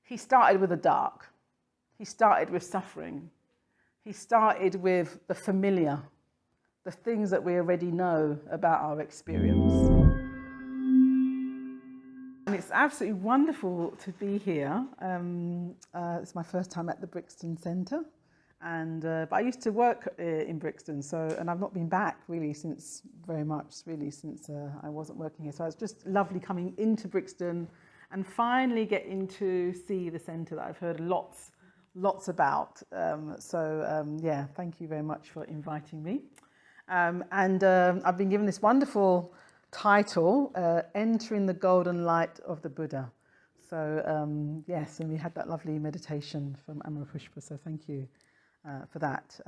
he started with the dark. He started with suffering. He started with the familiar, the things that we already know about our experience. And it's absolutely wonderful to be here. It's my first time at the Brixton Centre, but I used to work in Brixton, and I've not been back really since I wasn't working here. So it's just lovely coming into Brixton and finally getting to see the centre that I've heard lots about. Thank you very much for inviting me. I've been given this wonderful title, Entering the Golden Light of the Buddha. And we had that lovely meditation from Amarapushpa, so thank you for that.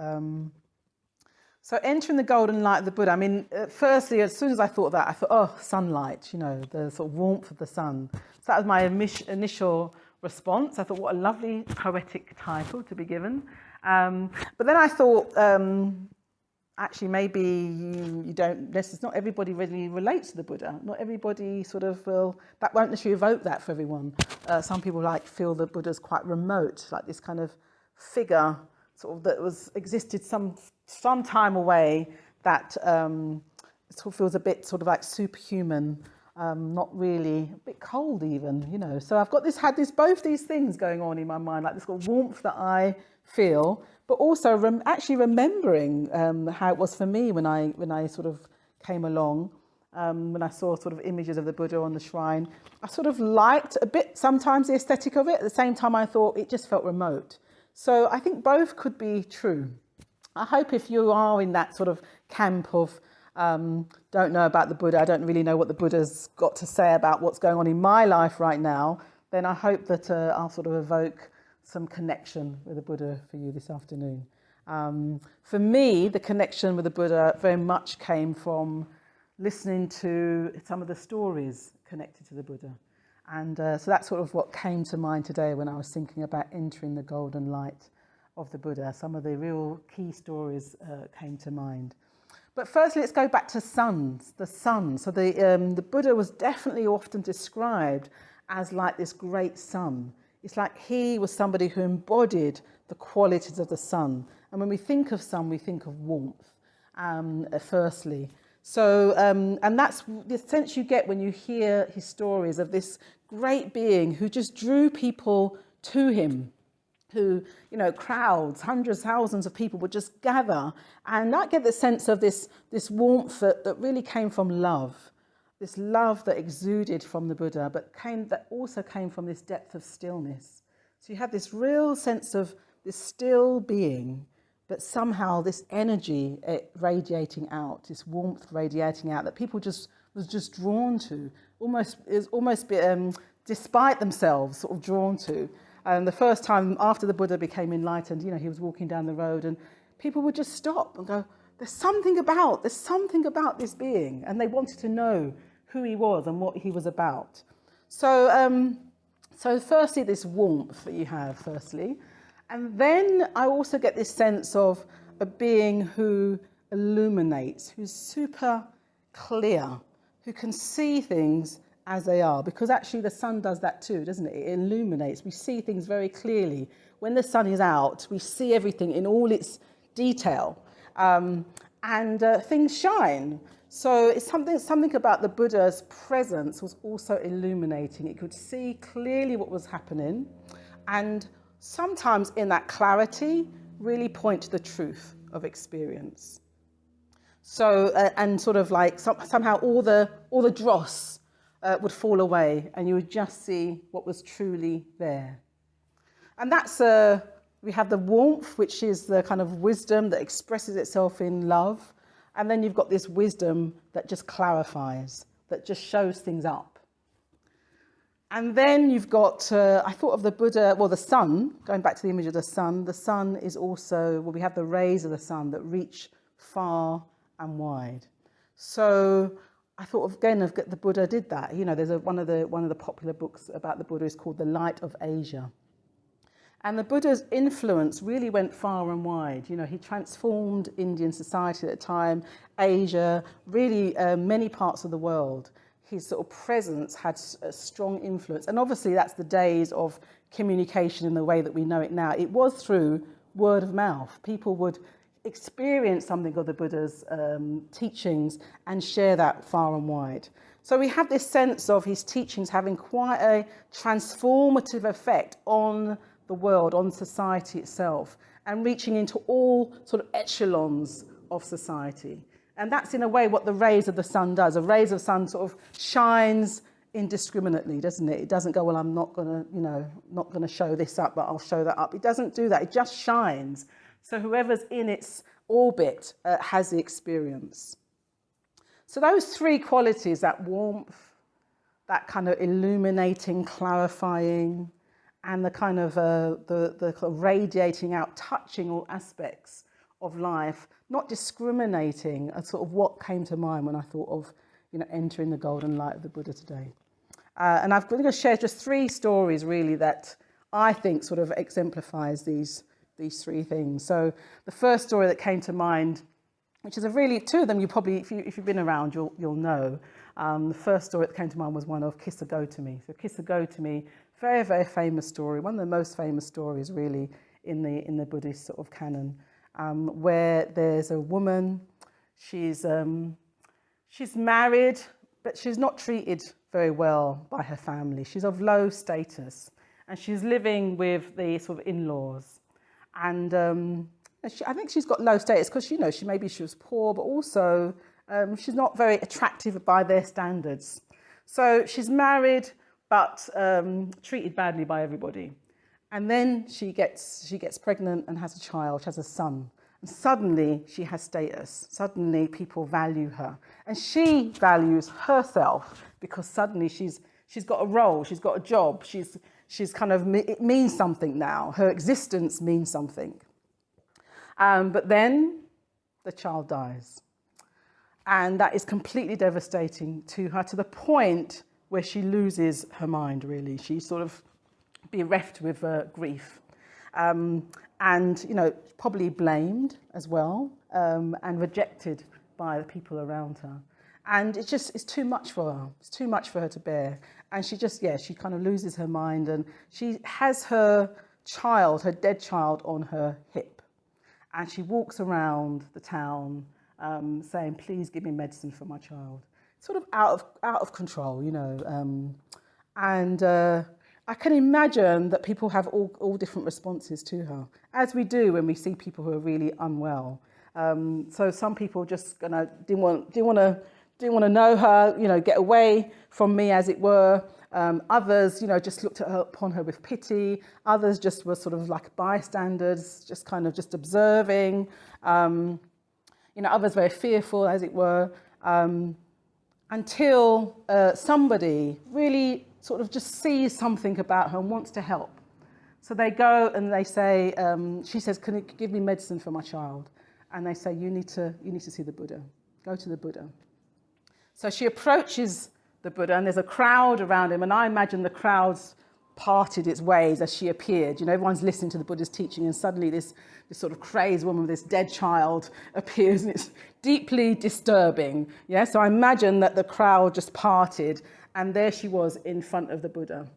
So entering the golden light of the Buddha, I mean, firstly, as soon as I thought that, I thought, oh, sunlight, the sort of warmth of the sun. So that was my initial response. I thought, what a lovely poetic title to be given. But then I thought, actually, maybe you don't, not everybody really relates to the Buddha. Not everybody that won't necessarily evoke that for everyone. Some people feel the Buddha's quite remote, like this kind of figure that existed some time away that sort of feels a bit like superhuman, not really, a bit cold even, So I've got both these things going on in my mind, like this sort of warmth that I feel, but also actually remembering how it was for me when I sort of came along, when I saw sort of images of the Buddha on the shrine. I sort of liked a bit sometimes the aesthetic of it. At the same time, I thought it just felt remote. So I think both could be true. I hope if you are in that sort of camp of don't know about the Buddha, I don't really know what the Buddha's got to say about what's going on in my life right now, then I hope that I'll sort of evoke some connection with the Buddha for you this afternoon. For me, the connection with the Buddha very much came from listening to some of the stories connected to the Buddha. And so that's sort of what came to mind today when I was thinking about entering the golden light of the Buddha. Some of the real key stories came to mind. But firstly, let's go back to the sun. So the Buddha was definitely often described as like this great sun. It's like he was somebody who embodied the qualities of the sun. And when we think of sun, we think of warmth, firstly. So, and that's the sense you get when you hear his stories of this great being who just drew people to him, who, crowds, hundreds, thousands of people would just gather. And I get the sense of this warmth that really came from love, this love that exuded from the Buddha, but that also came from this depth of stillness. So you have this real sense of this still being, but somehow this energy radiating out, this warmth radiating out that people was just drawn to, almost despite themselves, sort of drawn to. And the first time after the Buddha became enlightened, he was walking down the road and people would just stop and go, there's something about this being. And they wanted to know who he was and what he was about. So firstly, this warmth that you have, firstly. And then I also get this sense of a being who illuminates, who's super clear, who can see things as they are. Because actually the sun does that too, doesn't it? It illuminates. We see things very clearly. When the sun is out, we see everything in all its detail. And things shine. So it's something about the Buddha's presence was also illuminating. It could see clearly what was happening, and sometimes in that clarity really point to the truth of experience. So and sort of like somehow all the dross would fall away, and you would just see what was truly there. And that's we have the warmth, which is the kind of wisdom that expresses itself in love. And then you've got this wisdom that just clarifies, that just shows things up. And then you've got, I thought of the Buddha, the sun, going back to the image of the sun is also, we have the rays of the sun that reach far and wide. So I thought again of the Buddha did that. There's one of the popular books about the Buddha is called The Light of Asia. And the Buddha's influence really went far and wide. He transformed Indian society at the time, Asia, really many parts of the world. his sort of presence had a strong influence. And obviously that's the days of communication in the way that we know it now. It was through word of mouth. People would experience something of the Buddha's teachings and share that far and wide. So we have this sense of his teachings having quite a transformative effect on the world, on society itself, and reaching into all sort of echelons of society. And that's in a way what the rays of the sun does. The rays of the sun sort of shines indiscriminately, doesn't it? It doesn't go, well, I'm not gonna show this up, but I'll show that up. It doesn't do that. It just shines. So whoever's in its orbit has the experience. So those three qualities, that warmth, that kind of illuminating, clarifying, and the kind of the radiating out, touching all aspects of life, not discriminating, are sort of what came to mind when I thought of, entering the golden light of the Buddha today. And I'm going to share just three stories really that I think sort of exemplifies these three things. So the first story that came to mind, which is two of them you probably, if you've been around, you'll know. The first story that came to mind was one of Kissa Gotami. So Kissa Gotami, very, very famous story, one of the most famous stories really in the Buddhist sort of canon, where there's a woman, she's married, but she's not treated very well by her family. She's of low status, and she's living with the sort of in-laws. And I think she's got low status because, she was poor, but also she's not very attractive by their standards. So she's married, but treated badly by everybody. And then she gets pregnant and has a child, she has a son. And suddenly she has status. Suddenly people value her. And she values herself because suddenly she's got a role, she's got a job, she's kind of, it means something now. Her existence means something. But then the child dies. And that is completely devastating to her, to the point where she loses her mind, really. She's sort of bereft with grief. And, probably blamed as well, and rejected by the people around her. And it's too much for her. It's too much for her to bear. And she kind of loses her mind, and she has her dead child on her hip. And she walks around the town saying, please give me medicine for my child. Sort of out of control, and I can imagine that people have all different responses to her, as we do when we see people who are really unwell. So some people just didn't want to know her, get away from me, as it were. Others, just looked upon her with pity. Others just were sort of like bystanders, just kind of just observing. Others very fearful, as it were, until somebody really sort of just sees something about her and wants to help. So they go and they say, she says, can you give me medicine for my child? And they say, you need to see the Buddha. Go to the Buddha. So she approaches the Buddha, and there's a crowd around him, and I imagine the crowd's parted its ways as she appeared. Everyone's listening to the Buddha's teaching, and suddenly this sort of crazed woman with this dead child appears, and it's deeply disturbing. Yeah, so I imagine that the crowd just parted, and there she was in front of the Buddha.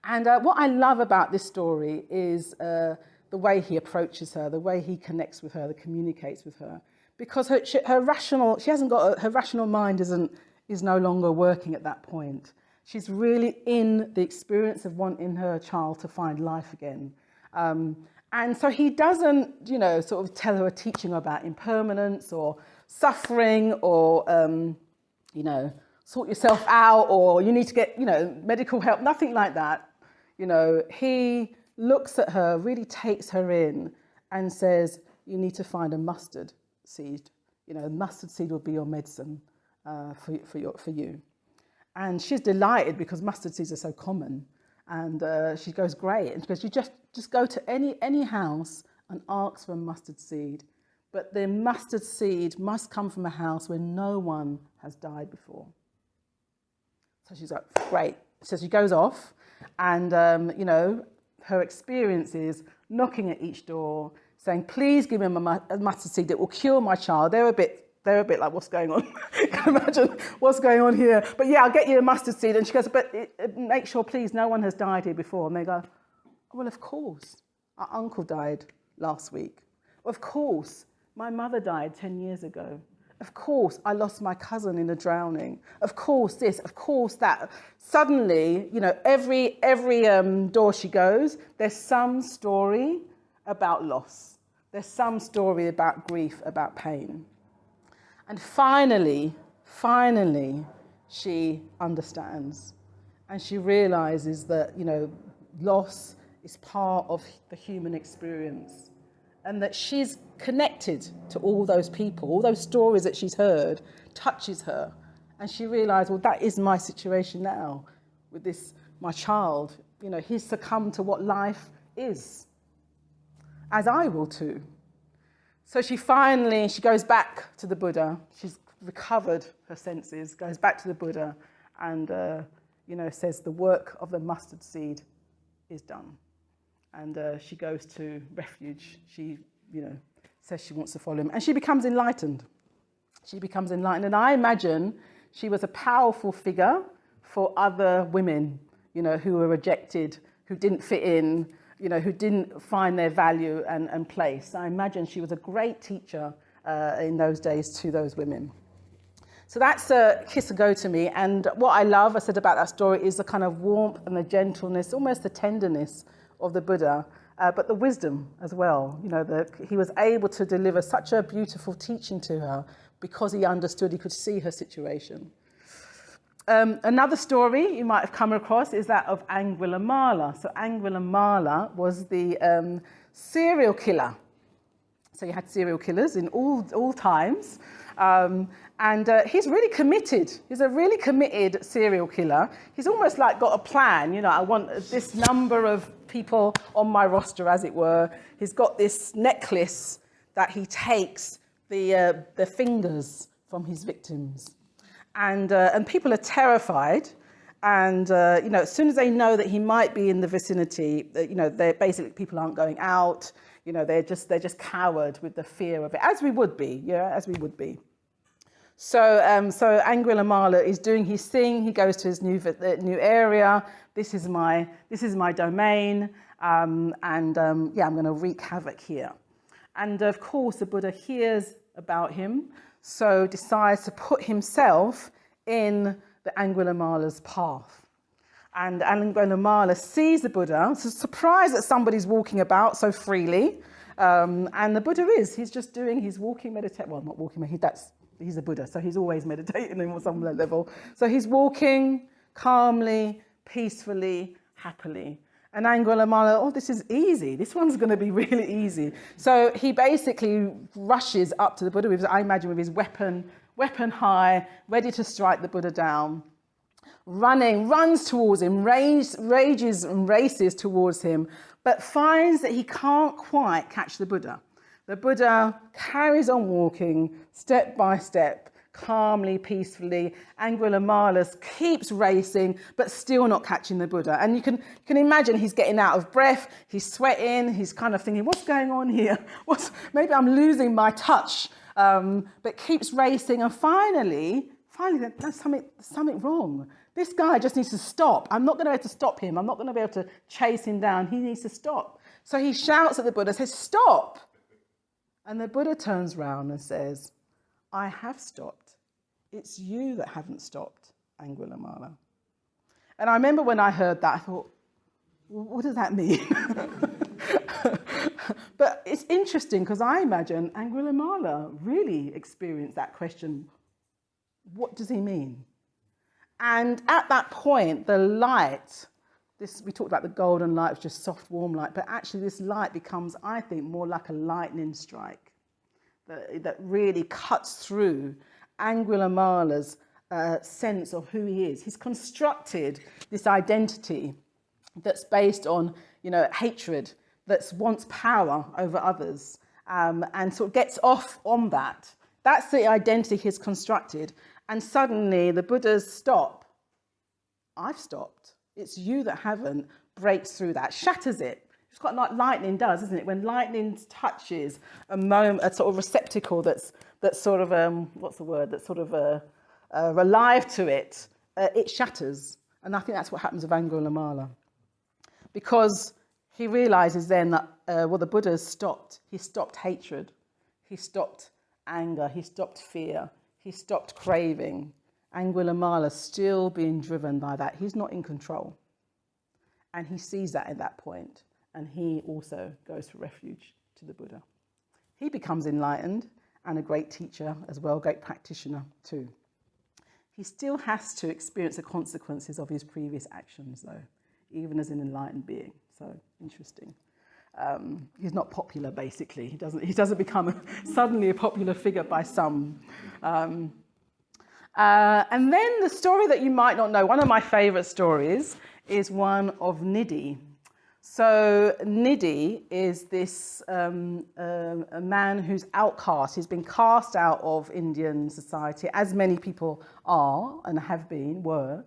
And what I love about this story is the way he approaches her, the way he connects with her, communicates with her, because her rational mind is no longer working at that point. She's really in the experience of wanting her child to find life again. And so he doesn't, sort of tell her a teaching about impermanence or suffering or, sort yourself out, or you need to get, medical help, nothing like that. He looks at her, really takes her in and says, you need to find a mustard seed. Mustard seed will be your medicine for you. And she's delighted because mustard seeds are so common. And she goes, great. And she goes, you just go to any house and ask for a mustard seed. But the mustard seed must come from a house where no one has died before. So she's like, great. So she goes off, and, her experience is knocking at each door, saying, please give me a mustard seed that will cure my child. They're a bit they're a bit like, what's going on? You can imagine what's going on here. But yeah, I'll get you a mustard seed. And she goes, but make sure, please, no one has died here before. And they go, well, of course. Our uncle died last week. Of course, my mother died 10 years ago. Of course, I lost my cousin in a drowning. Of course, this, of course, that. Suddenly, you know, every door she goes, there's some story about loss. There's some story about grief, about pain. And finally, she understands. And she realizes that, you know, loss is part of the human experience. And that she's connected to all those people, all those stories that she's heard, touches her. And she realised, well, that is my situation now with this, my child. You know, he's succumbed to what life is, as I will too. So she goes back to the Buddha. She's recovered her senses, goes back to the Buddha and, you know, says the work of the mustard seed is done. And she goes to refuge. She, you know, says she wants to follow him. And she becomes enlightened. And I imagine she was a powerful figure for other women, you know, who were rejected, who didn't fit in, you know, who didn't find their value and place. I imagine she was a great teacher in those days to those women. So that's Kiss a Go to Me. And what I love, I said about that story, is the kind of warmth and the gentleness, almost the tenderness of the Buddha, but the wisdom as well. You know, he was able to deliver such a beautiful teaching to her because he understood, he could see her situation. Another story you might have come across is that of Angulimala. So Angulimala was the serial killer. So you had serial killers in all times. And he's really committed. He's a really committed serial killer. He's almost like got a plan. You know, I want this number of people on my roster, as it were. He's got this necklace that he takes the fingers from his victims. And people are terrified. And, you know, as soon as they know that he might be in the vicinity, you know, basically people aren't going out. You know, they're just cowered with the fear of it, as we would be, as we would be. So Angulimala is doing his thing. He goes to his new area. This is my domain, I'm going to wreak havoc here. And of course, the Buddha hears about him, so decides to put himself in the Angulimala's path. And Angulimala sees the Buddha, so surprised that somebody's walking about so freely. And the Buddha he's just doing his walking meditation. Well, not walking, he's a Buddha, so he's always meditating on some level. So he's walking calmly, peacefully, happily. And Angulimala, this is easy. This one's going to be really easy. So he basically rushes up to the Buddha, I imagine with his weapon high, ready to strike the Buddha down. Runs towards him, rages and races towards him, but finds that he can't quite catch the Buddha. The Buddha carries on walking step by step, calmly, peacefully. Angulimala keeps racing, but still not catching the Buddha. And you can imagine he's getting out of breath, he's sweating, he's kind of thinking, what's going on here? Maybe I'm losing my touch, but keeps racing. And finally, there's something wrong. This guy just needs to stop. I'm not going to be able to stop him. I'm not going to be able to chase him down. He needs to stop. So he shouts at the Buddha, says, stop. And the Buddha turns round and says, I have stopped. It's you that haven't stopped, Angulimala. And I remember when I heard that, I thought, what does that mean? But it's interesting because I imagine Angulimala really experienced that question. What does he mean? And at that point, the light, we talked about the golden light, which is just soft, warm light, but actually this light becomes, I think, more like a lightning strike that really cuts through Angulimala's sense of who he is. He's constructed this identity that's based on, hatred, that wants power over others, and sort of gets off on that. That's the identity he's constructed. And suddenly the Buddha's stop. I've stopped. It's you that haven't. Breaks through that, shatters it, It's quite like lightning does, isn't it? When lightning touches a sort of receptacle that's sort of what's the word? That's sort of alive to it. It shatters, and I think that's what happens with Angulimala, because he realizes then that the Buddha has stopped. He stopped hatred, he stopped anger, he stopped fear, he stopped craving. Angulimala still being driven by that. He's not in control, and he sees that at that point. And he also goes for refuge to the Buddha. He becomes enlightened and a great teacher as well, great practitioner too. He still has to experience the consequences of his previous actions though, even as an enlightened being. So interesting. He's not popular basically. He doesn't become suddenly a popular figure by some. And then the story that you might not know, one of my favourite stories is one of Nidhi. So Nidhi is this a man who's outcast. He's been cast out of Indian society, as many people are and were.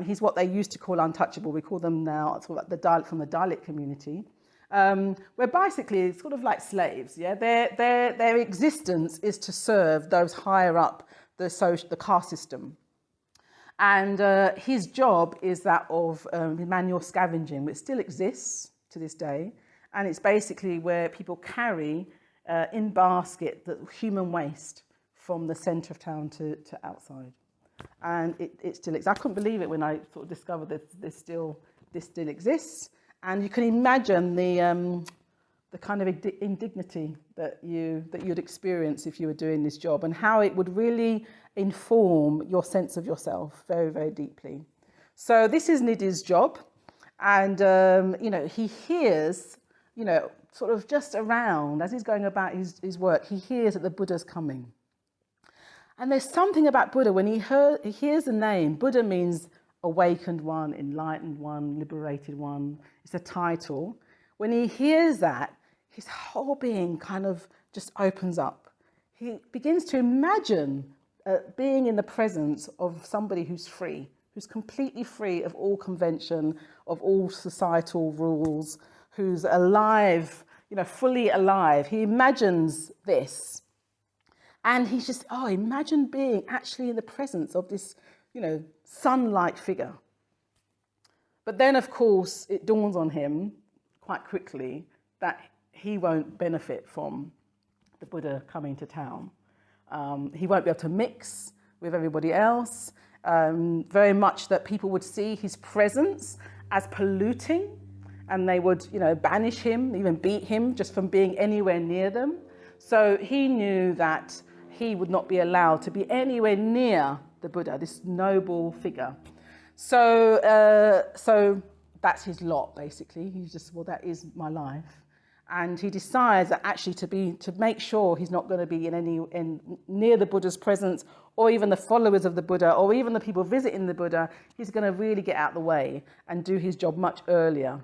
He's what they used to call untouchable. We call them now sort of from the Dalit community, where basically it's sort of like slaves. Yeah, their existence is to serve those higher up the caste system. And his job is that of manual scavenging, which still exists to this day. And it's basically where people carry in basket the human waste from the centre of town to outside. And it still exists. I couldn't believe it when I sort of discovered that this still exists. And you can imagine the kind of indignity that you'd experience if you were doing this job, and how it would really inform your sense of yourself very, very deeply. So this is Nidhi's job, and he hears, sort of just around as he's going about his work, he hears that the Buddha's coming. And there's something about Buddha when he hears the name. Buddha means awakened one, enlightened one, liberated one. It's a title. When he hears that, his whole being kind of just opens up. He begins to imagine being in the presence of somebody who's free, who's completely free of all convention, of all societal rules, who's alive, fully alive. He imagines this. And he's just, imagine being actually in the presence of this, sun-like figure. But then, of course, it dawns on him quite quickly that he won't benefit from the Buddha coming to town. He won't be able to mix with everybody else. Very much that people would see his presence as polluting, and they would, banish him, even beat him just from being anywhere near them. So he knew that he would not be allowed to be anywhere near the Buddha, this noble figure. So that's his lot, basically. He's just, that is my life. And he decides that actually to make sure he's not going to be near the Buddha's presence, or even the followers of the Buddha, or even the people visiting the Buddha, he's going to really get out of the way and do his job much earlier.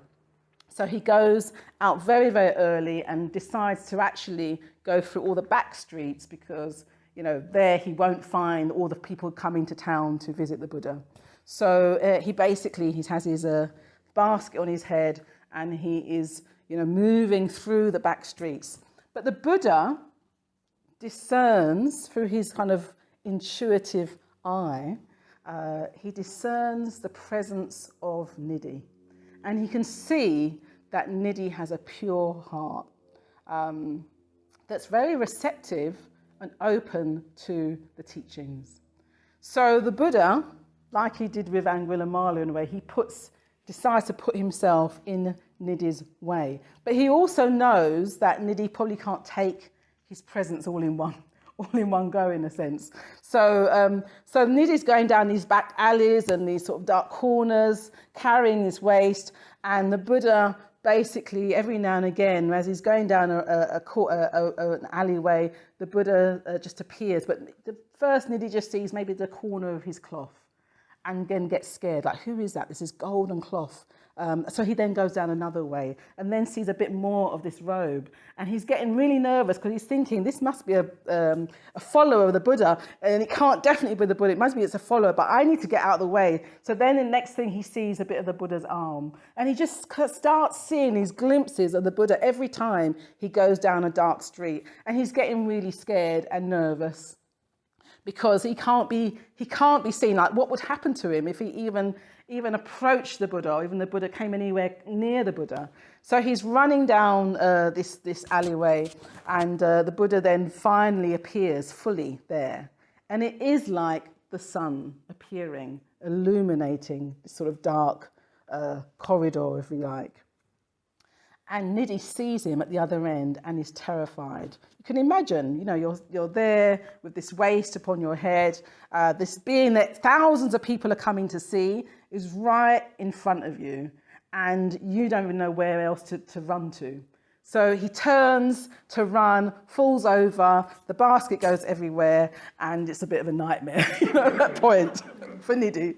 So he goes out very, very early and decides to actually go through all the back streets, because, there he won't find all the people coming to town to visit the Buddha. So he has his basket on his head, and he is moving through the back streets. But the Buddha discerns through his kind of intuitive eye, he discerns the presence of Nidhi. And he can see that Nidhi has a pure heart that's very receptive and open to the teachings. So the Buddha, like he did with Angulimala in a way, he decides to put himself in Nidhi's way. But he also knows that Nidhi probably can't take his presence all in one go, in a sense. So Nidhi's going down these back alleys and these sort of dark corners, carrying his waste, and the Buddha basically every now and again, as he's going down an alleyway, the Buddha just appears. But the first Nidhi just sees maybe the corner of his cloth, and again gets scared, like, who is that? This is golden cloth. So he then goes down another way and then sees a bit more of this robe. And he's getting really nervous because he's thinking, this must be a follower of the Buddha. And it can't definitely be the Buddha. It must be it's a follower, but I need to get out of the way. So then the next thing he sees a bit of the Buddha's arm. And he just starts seeing these glimpses of the Buddha every time he goes down a dark street. And he's getting really scared and nervous, because he can't be seen. Like, what would happen to him if he even approached the Buddha, or even the Buddha came anywhere near the Buddha? So he's running down this alleyway, and the Buddha then finally appears fully there. And it is like the sun appearing, illuminating this sort of dark corridor, if you like. And Nidhi sees him at the other end and is terrified. You can imagine, you're there with this waist upon your head. This being that thousands of people are coming to see is right in front of you, and you don't even know where else to run to. So he turns to run, falls over, the basket goes everywhere, and it's a bit of a nightmare at that point for Nidhi.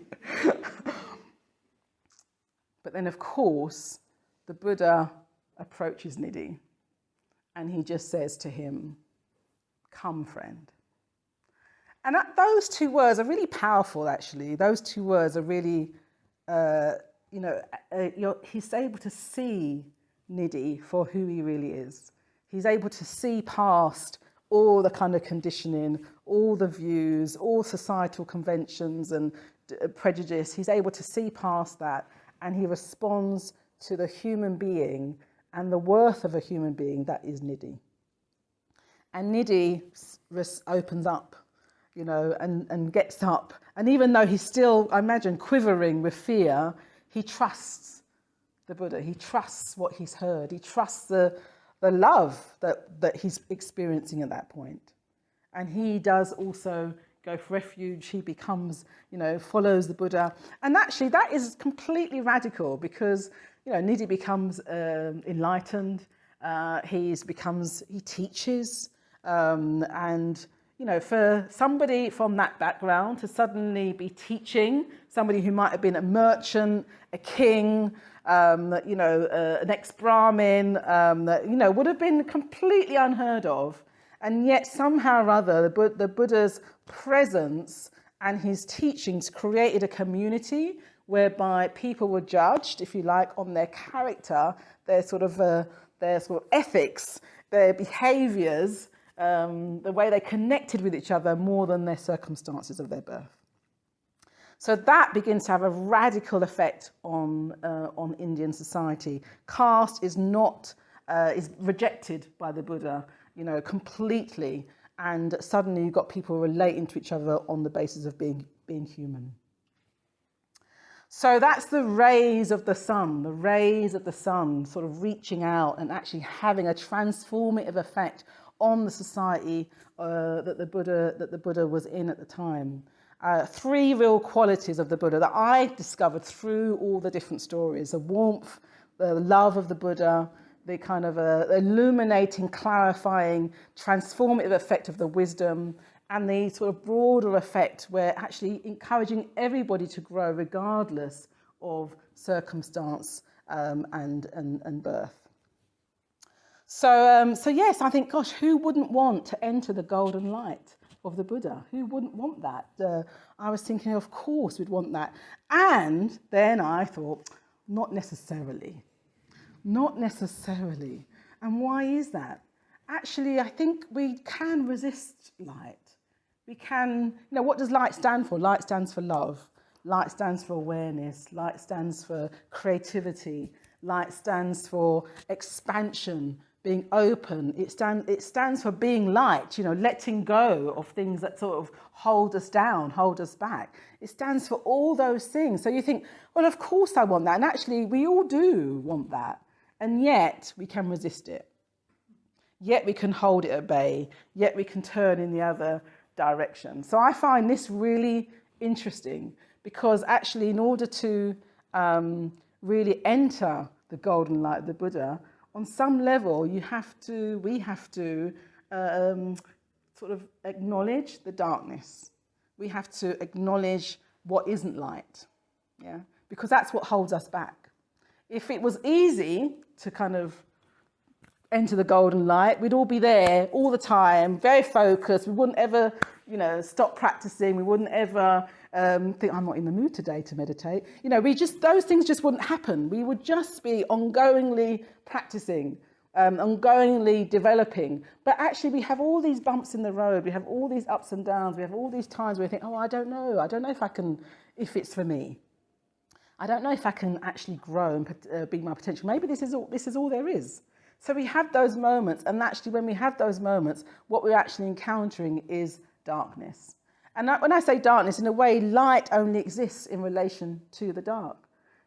But then, of course, the Buddha approaches Nidhi, and he just says to him, "Come, friend." And those two words are really powerful, actually. Those two words are really, he's able to see Nidhi for who he really is. He's able to see past all the kind of conditioning, all the views, all societal conventions and prejudice. He's able to see past that, and he responds to the human being and the worth of a human being that is Nidhi. And Nidhi opens up, and gets up. And even though he's still, I imagine, quivering with fear, he trusts the Buddha. He trusts what he's heard. He trusts the love that he's experiencing at that point. And he does also go for refuge. He becomes, follows the Buddha. And actually, that is completely radical, because Nidhi becomes enlightened. He teaches, and for somebody from that background to suddenly be teaching somebody who might have been a merchant, a king, an ex-Brahmin, that would have been completely unheard of, and yet somehow or other the Buddha's presence and his teachings created a community whereby people were judged, if you like, on their character, their sort of ethics, their behaviours, the way they connected with each other more than their circumstances of their birth. So that begins to have a radical effect on Indian society. Caste is rejected by the Buddha, completely, and suddenly you've got people relating to each other on the basis of being human. So that's the rays of the sun sort of reaching out and actually having a transformative effect on the society that the Buddha was in at the time. Three real qualities of the Buddha that I discovered through all the different stories: the warmth, the love of the Buddha, the kind of illuminating, clarifying, transformative effect of the wisdom, and the sort of broader effect where actually encouraging everybody to grow regardless of circumstance and birth. So yes, I think, gosh, who wouldn't want to enter the golden light of the Buddha? Who wouldn't want that? I was thinking, of course we'd want that. And then I thought, not necessarily. And why is that? Actually, I think we can resist light. We can, what does light stand for? Light stands for love. Light stands for awareness. Light stands for creativity. Light stands for expansion, being open. It stands for being light, letting go of things that sort of hold us down, hold us back. It stands for all those things. So you think, well, of course I want that. And actually, we all do want that. And yet we can resist it. Yet we can hold it at bay. Yet we can turn in the other direction. So I find this really interesting, because actually in order to really enter the golden light of the Buddha, on some level we have to sort of acknowledge the darkness. We have to acknowledge what isn't light, because that's what holds us back. If it was easy to kind of enter the golden light, we'd all be there all the time, very focused. We wouldn't ever, stop practicing. We wouldn't ever think, I'm not in the mood today to meditate. Those things just wouldn't happen. We would just be ongoingly practicing, ongoingly developing. But actually we have all these bumps in the road. We have all these ups and downs. We have all these times where we think, I don't know if it's for me. I don't know if I can actually grow and be my potential. Maybe this is all there is. So we have those moments, and actually when we have those moments, what we're actually encountering is darkness. And when I say darkness, in a way, light only exists in relation to the dark.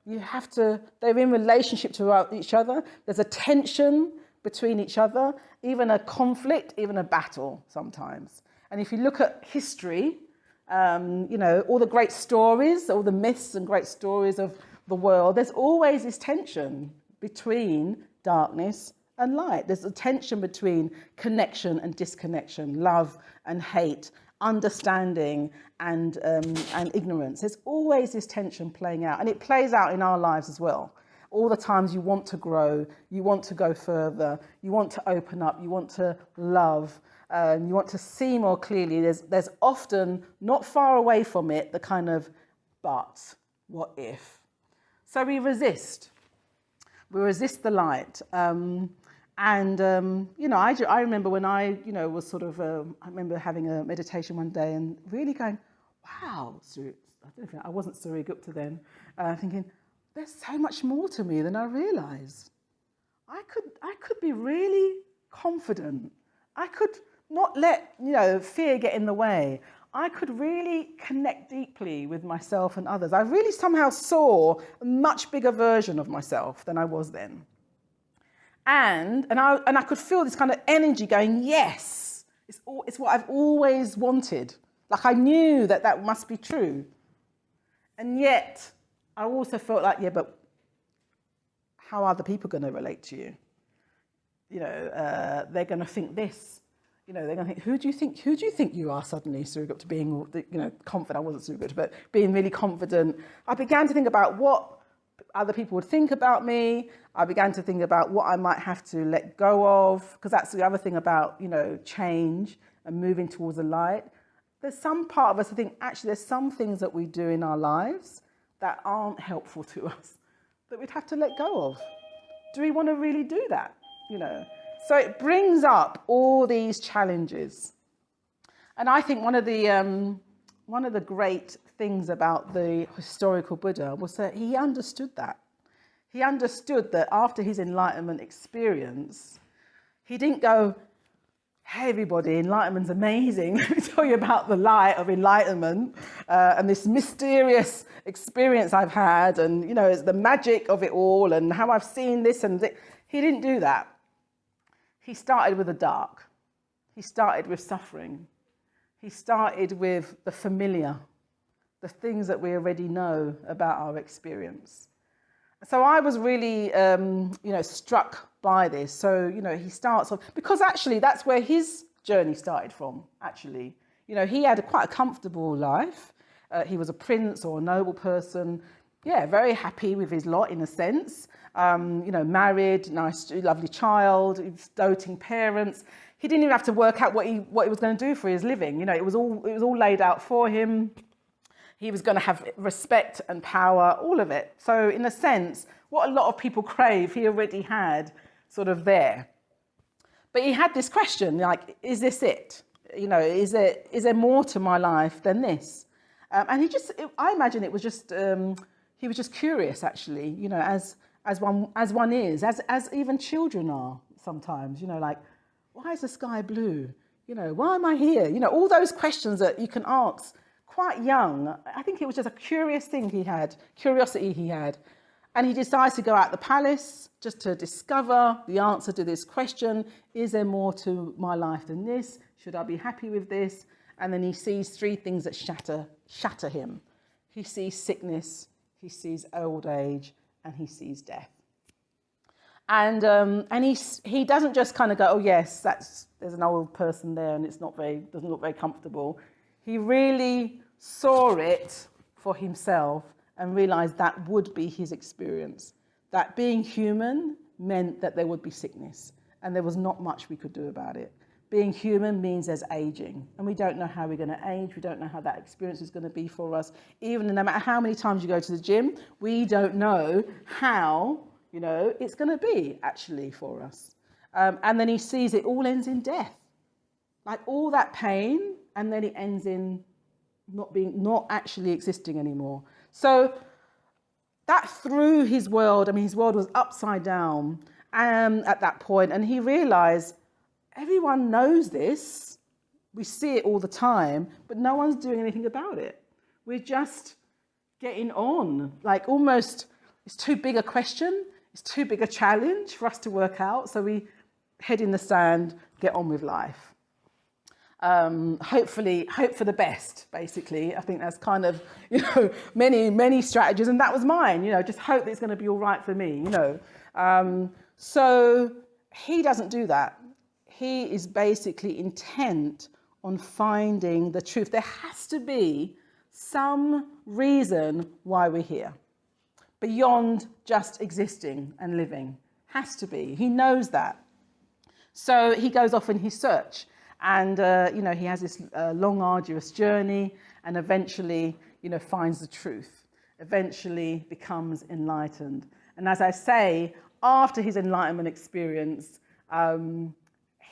They're in relationship to each other. There's a tension between each other, even a conflict, even a battle sometimes. And if you look at history, all the great stories, all the myths and great stories of the world, there's always this tension between darkness and light. There's a tension between connection and disconnection, love and hate, understanding and ignorance. There's always this tension playing out, and it plays out in our lives as well. All the times you want to grow, you want to go further, you want to open up, you want to love, you want to see more clearly. There's often, not far away from it, the kind of, but, what if? So we resist. We resist the light. I remember when I was sort of, I remember having a meditation one day and really going, wow, I wasn't Suryagupta then, thinking, there's so much more to me than I realised. I could be really confident. I could not let, fear get in the way. I could really connect deeply with myself and others. I really somehow saw a much bigger version of myself than I was then. And I could feel this kind of energy going, yes, it's what I've always wanted. Like I knew that must be true. And yet I also felt like, yeah, but how are the people going to relate to you? They're going to think this. They're going to think, who do you think you are suddenly, Suryagupta, being, confident? I wasn't Suryagupta, but being really confident. I began to think about what other people would think about me. I began to think about what I might have to let go of, because that's the other thing about, change and moving towards the light. There's some part of us, I think, actually there's some things that we do in our lives that aren't helpful to us, that we'd have to let go of. Do we want to really do that? So it brings up all these challenges. And I think one of the great things about the historical Buddha was that he understood that. He understood that after his enlightenment experience, he didn't go, hey everybody, enlightenment's amazing. Let me tell you about the light of enlightenment and this mysterious experience I've had, and it's the magic of it all and how I've seen this and that. He didn't do that. He started with the dark. He started with suffering. He started with the familiar, the things that we already know about our experience. So I was really, struck by this. So, he starts off, because actually that's where his journey started from, actually. He had quite a comfortable life. He was a prince or a noble person. Yeah, very happy with his lot in a sense. Married, nice, lovely child, doting parents. He didn't even have to work out what he was going to do for his living. It was all laid out for him. He was going to have respect and power, all of it. So in a sense, what a lot of people crave, he already had sort of there. But he had this question, like, is this it? Is there more to my life than this? And I imagine it was just, he was just curious, actually, as one is, as even children are sometimes, like, why is the sky blue? Why am I here? All those questions that you can ask quite young. I think it was just a curiosity he had. And he decides to go out the palace just to discover the answer to this question. Is there more to my life than this? Should I be happy with this? And then he sees three things that shatter him. He sees sickness, he sees old age, and he sees death. And he doesn't just kind of go, oh yes, there's an old person there and doesn't look very comfortable. He really saw it for himself and realized that would be his experience. that being human meant that there would be sickness, and there was not much we could do about it. Being human means there's aging, and we don't know how we're going to age. We don't know how that experience is going to be for us. Even no matter how many times you go to the gym, we don't know how, it's going to be actually for us. And then he sees it all ends in death, like all that pain, and then it ends in not actually existing anymore. So that threw his world. His world was upside down at that point, and he realized everyone knows this. We see it all the time, but no one's doing anything about it. We're just getting on. Like almost, it's too big a question. It's too big a challenge for us to work out. So we head in the sand, get on with life. Hopefully, hope for the best, basically. I think that's kind of, many strategies. And that was mine, just hope that it's going to be all right for me, So he doesn't do that. He is basically intent on finding the truth. There has to be some reason why we're here, beyond just existing and living. Has to be. He knows that. So he goes off in his search, and he has this long, arduous journey, and eventually, finds the truth. Eventually becomes enlightened. And as I say, after his enlightenment experience,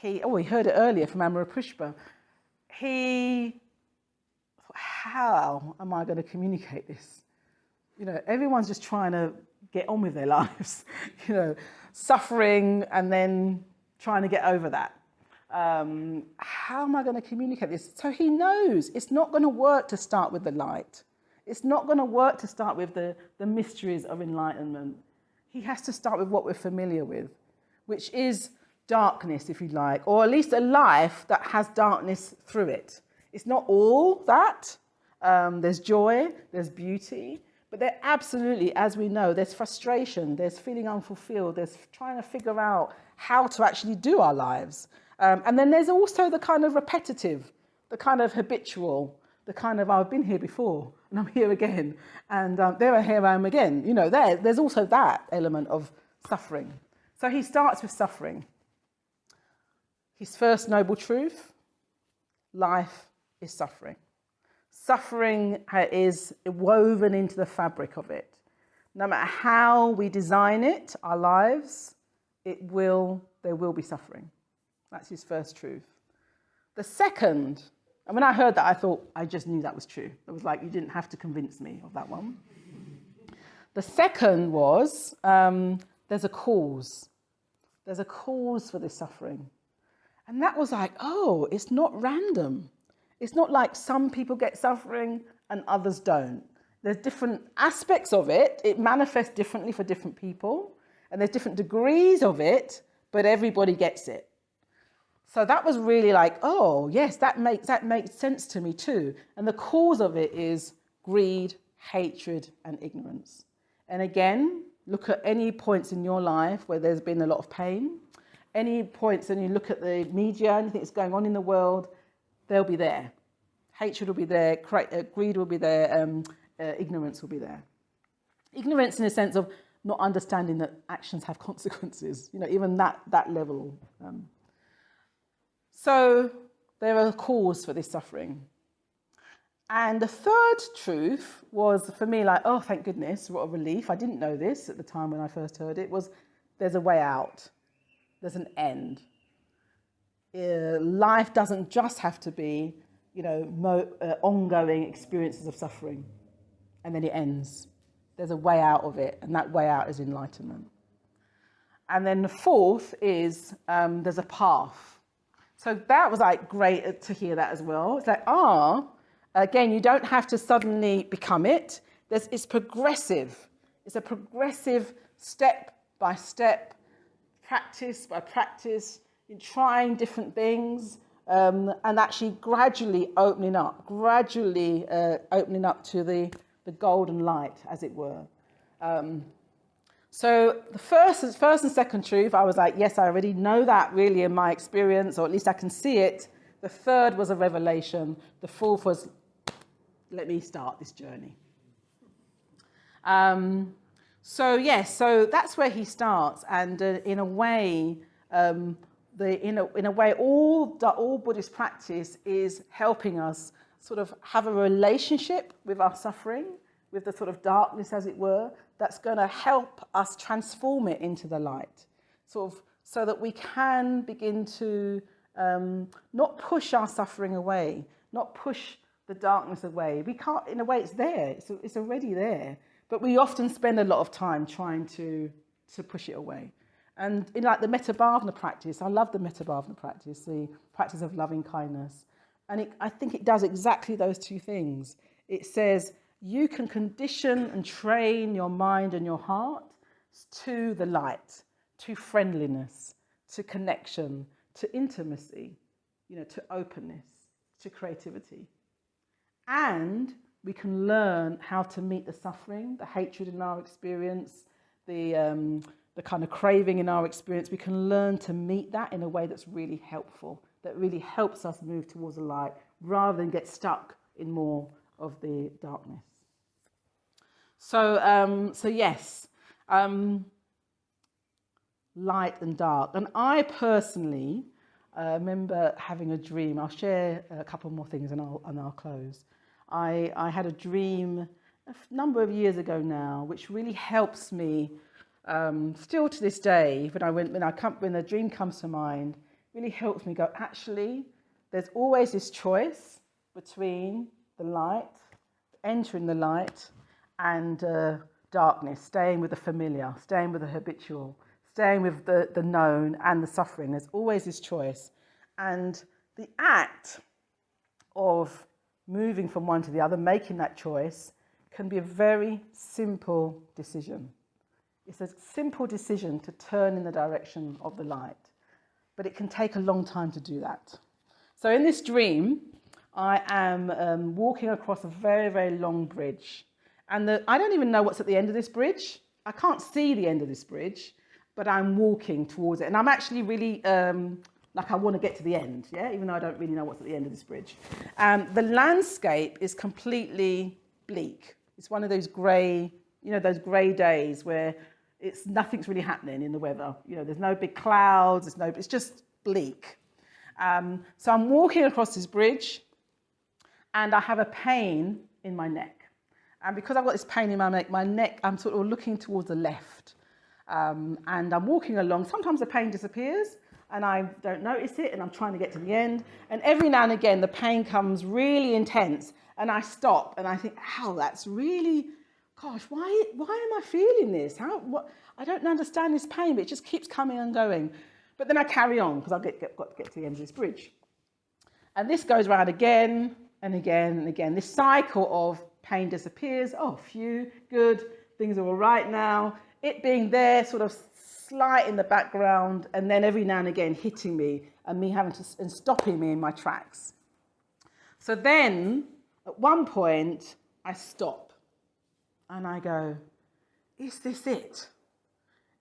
he heard it earlier from Amara Pushpa. He thought, how am I going to communicate this? Everyone's just trying to get on with their lives, suffering and then trying to get over that. How am I going to communicate this? So he knows it's not going to work to start with the light. It's not going to work to start with the mysteries of enlightenment. He has to start with what we're familiar with, which is darkness, if you like, or at least a life that has darkness through it. It's not all that. There's joy, there's beauty, but there absolutely, as we know, there's frustration, there's feeling unfulfilled, there's trying to figure out how to actually do our lives. And then there's also the kind of repetitive, the kind of habitual, the kind of I've been here before and I'm here again, and here I am again. There's also that element of suffering. So he starts with suffering. His first noble truth, life is suffering. Suffering is woven into the fabric of it. No matter how we design it, our lives, there will be suffering. That's his first truth. The second, and when I heard that, I thought, I just knew that was true. It was like, you didn't have to convince me of that one. The second was, there's a cause. There's a cause for this suffering. And that was like, oh, it's not random. It's not like some people get suffering and others don't. There's different aspects of it. It manifests differently for different people. And there's different degrees of it, but everybody gets it. So that was really like, oh, yes, that makes sense to me too. And the cause of it is greed, hatred, and ignorance. And again, look at any points in your life where there's been a lot of pain. Any points, and you look at the media, anything that's going on in the world, they'll be there. Hatred will be there, greed will be there, ignorance will be there. Ignorance in the sense of not understanding that actions have consequences, even that level. So there are cause for this suffering. And the third truth was for me like, oh, thank goodness, what a relief. I didn't know this at the time when I first heard it, was there's a way out. There's an end. Life doesn't just have to be, ongoing experiences of suffering, and then it ends. There's a way out of it, and that way out is enlightenment. And then the fourth is there's a path. So that was like great to hear that as well. It's like, again, you don't have to suddenly become it. It's progressive. It's a progressive step by step, practice by practice, in trying different things, and actually gradually opening up to the golden light, as it were. So the first and second truth, I was like, yes, I already know that really in my experience, or at least I can see it. The third was a revelation. The fourth was, let me start this journey. So yes, so that's where he starts, and in a way, all Buddhist practice is helping us sort of have a relationship with our suffering, with the sort of darkness, as it were, that's going to help us transform it into the light, sort of, so that we can begin to not push our suffering away, not push the darkness away. We can't, in a way, it's there, it's already there. But we often spend a lot of time trying to push it away. And in like the Metta-bhavana practice, I love the Metta-bhavana practice, the practice of loving kindness. And I think it does exactly those two things. It says you can condition and train your mind and your heart to the light, to friendliness, to connection, to intimacy, to openness, to creativity. And we can learn how to meet the suffering, the hatred in our experience, the kind of craving in our experience. We can learn to meet that in a way that's really helpful, that really helps us move towards the light rather than get stuck in more of the darkness. So yes, light and dark. And I personally remember having a dream. I'll share a couple more things and I'll close. I had a dream a number of years ago now, which really helps me still to this day. When the dream comes to mind, really helps me go, actually, there's always this choice between the light, entering the light, and darkness, staying with the familiar, staying with the habitual, staying with the known and the suffering. There's always this choice. And the act of moving from one to the other, making that choice, can be a very simple decision. It's a simple decision to turn in the direction of the light, but it can take a long time to do that. So in this dream, I am walking across a very, very long bridge, and I don't even know what's at the end of this bridge. I can't see the end of this bridge, but I'm walking towards it, and I'm actually really like I want to get to the end, yeah, even though I don't really know what's at the end of this bridge. The landscape is completely bleak. It's one of those grey, those grey days where nothing's really happening in the weather. There's no big clouds, it's just bleak. So I'm walking across this bridge, and I have a pain in my neck. And because I've got this pain in my neck, I'm sort of looking towards the left. And I'm walking along. Sometimes the pain disappears, and I don't notice it, and I'm trying to get to the end. And every now and again, the pain comes really intense, and I stop, and I think, that's really, gosh, why am I feeling this? I don't understand this pain, but it just keeps coming and going. But then I carry on, because I've got to get to the end of this bridge. And this goes around again and again and again. This cycle of pain disappears. Oh, phew, good, things are all right now. It being there, sort of slight in the background, and then every now and again hitting me and me having to and stopping me in my tracks. So then, at one point, I stop and I go, is this it?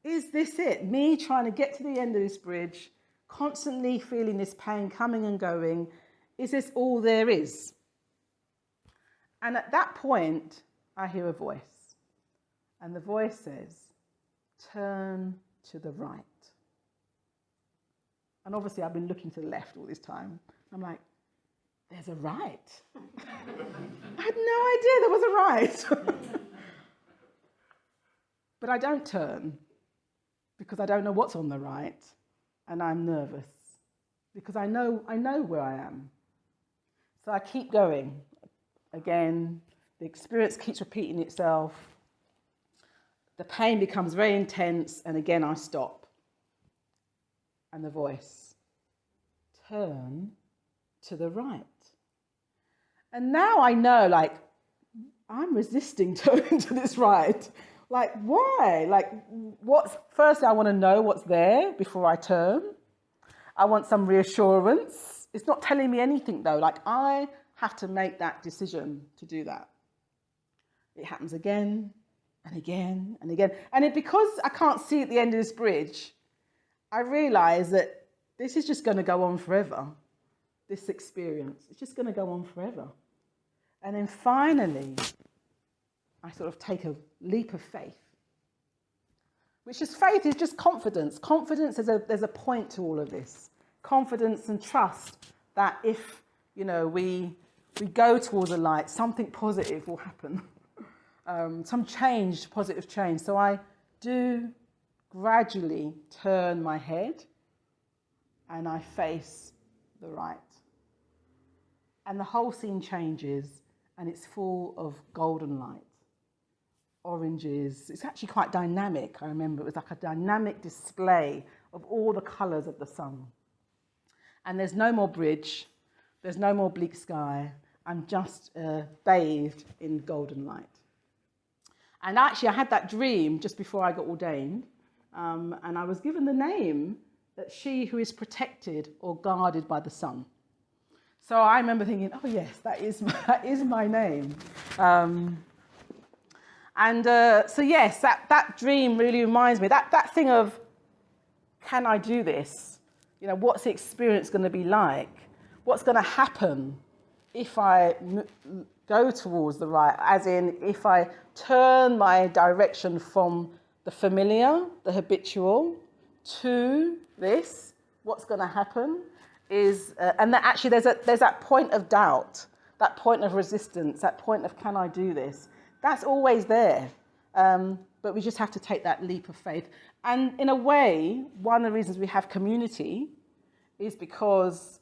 Is this it? Me trying to get to the end of this bridge, constantly feeling this pain coming and going. Is this all there is? And at that point, I hear a voice. And the voice says, turn to the right. And obviously I've been looking to the left all this time. I'm like, there's a right. I had no idea there was a right. But I don't turn because I don't know what's on the right, and I'm nervous because I know where I am. So I keep going. Again, the experience keeps repeating itself. The pain becomes very intense, and again I stop. And the voice, turn to the right. And now I know, I'm resisting turning to this right. Why? Firstly, I want to know what's there before I turn. I want some reassurance. It's not telling me anything though. I have to make that decision to do that. It happens again and again and again. And because I can't see at the end of this bridge, I realise that this is just going to go on forever. This experience, it's just going to go on forever. And then finally, I sort of take a leap of faith. which is faith is just confidence. Confidence, there's a point to all of this. Confidence and trust that if, we go towards the light, something positive will happen. Some change, positive change. So I do gradually turn my head and I face the right. And the whole scene changes and it's full of golden light, oranges. It's actually quite dynamic. I remember it was like a dynamic display of all the colours of the sun. And there's no more bridge. There's no more bleak sky. I'm just bathed in golden light. And actually, I had that dream just before I got ordained. And I was given the name that she who is protected or guarded by the sun. So I remember thinking, oh yes, that is my name. So yes, that dream really reminds me, that thing of, can I do this? What's the experience going to be like? What's going to happen if I go towards the right? As in, if I turn my direction from the familiar, the habitual, to this, what's going to happen is, and that actually there's that point of doubt, that point of resistance, that point of, can I do this? That's always there. But we just have to take that leap of faith. And in a way, one of the reasons we have community is because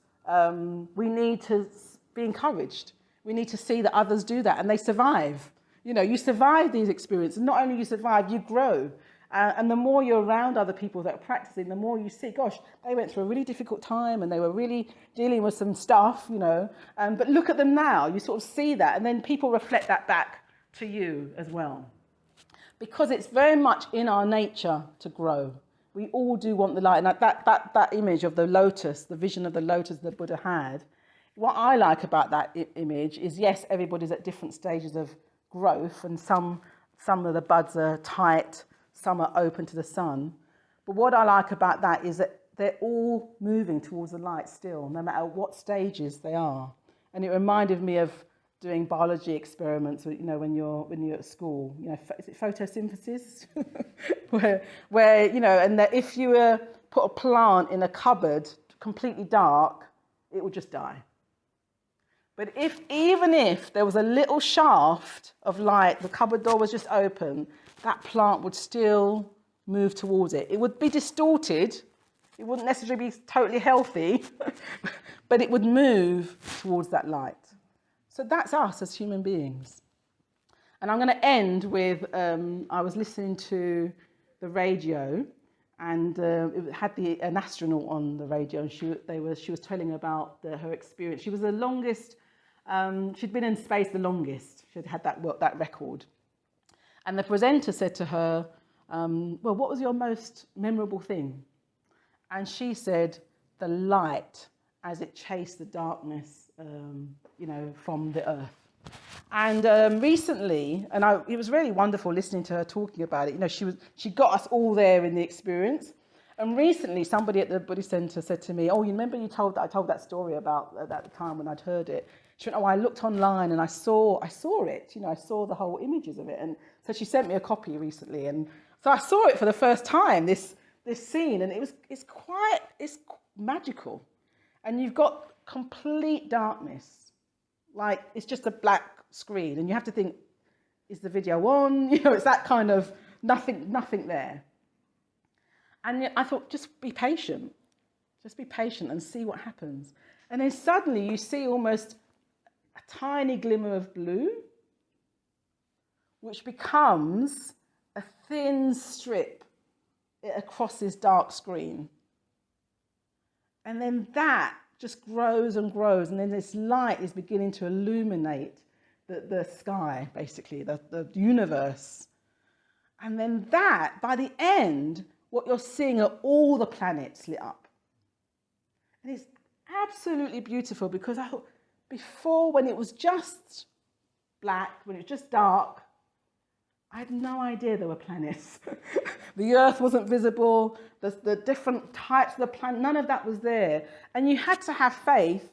we need to be encouraged. We need to see that others do that and they survive. You survive these experiences. Not only you survive, you grow. And the more you're around other people that are practicing, the more you see, gosh, they went through a really difficult time and they were really dealing with some stuff, but look at them now. You sort of see that, and then people reflect that back to you as well. Because it's very much in our nature to grow. We all do want the light. And that image of the lotus, the vision of the lotus the Buddha had, what I like about that image is, yes, everybody's at different stages of growth, and some of the buds are tight, some are open to the sun. But what I like about that is that they're all moving towards the light still, no matter what stages they are. And it reminded me of doing biology experiments, when you're at school. Is it photosynthesis? where and that if you put a plant in a cupboard completely dark, it would just die. But even if there was a little shaft of light, the cupboard door was just open, that plant would still move towards it. It would be distorted. It wouldn't necessarily be totally healthy, but it would move towards that light. So that's us as human beings. And I'm going to end with, I was listening to the radio, and it had an astronaut on the radio, and she was telling about her experience. She was the longest, she'd been in space the longest. She'd had that record. And the presenter said to her, well, what was your most memorable thing? And she said, the light as it chased the darkness, from the earth. And recently, it was really wonderful listening to her talking about it. She got us all there in the experience. And recently, somebody at the Buddhist Centre said to me, "Oh, you remember I told that story about at the time when I'd heard it?" She went, "Oh, I looked online and I saw it. I saw the whole images of it." And so she sent me a copy recently, and so I saw it for the first time. This scene, and it's magical, and you've got complete darkness, like it's just a black screen, and you have to think, is the video on? It's that kind of nothing there. And I thought, just be patient and see what happens. And then suddenly you see almost a tiny glimmer of blue, which becomes a thin strip across this dark screen. And then that just grows and grows, and then this light is beginning to illuminate the sky, basically, the universe. And then that, by the end, what you're seeing are all the planets lit up. And it's absolutely beautiful, because I thought before, when it was just black, when it was just dark, I had no idea there were planets. The Earth wasn't visible, the different types of the planet, none of that was there. And you had to have faith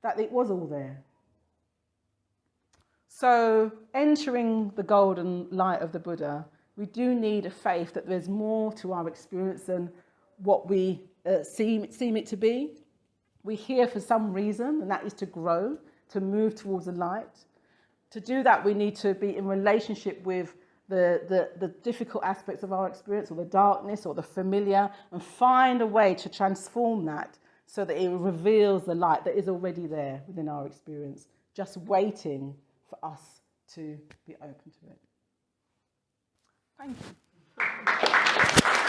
that it was all there. So entering the golden light of the Buddha We do need a faith that there's more to our experience than what we seem it to be. We're here for some reason, and that is to grow, to move towards the light. To do that, we need to be in relationship with the difficult aspects of our experience, or the darkness, or the familiar, and find a way to transform that so that it reveals the light that is already there within our experience, just waiting for us to be open to it. Thank you.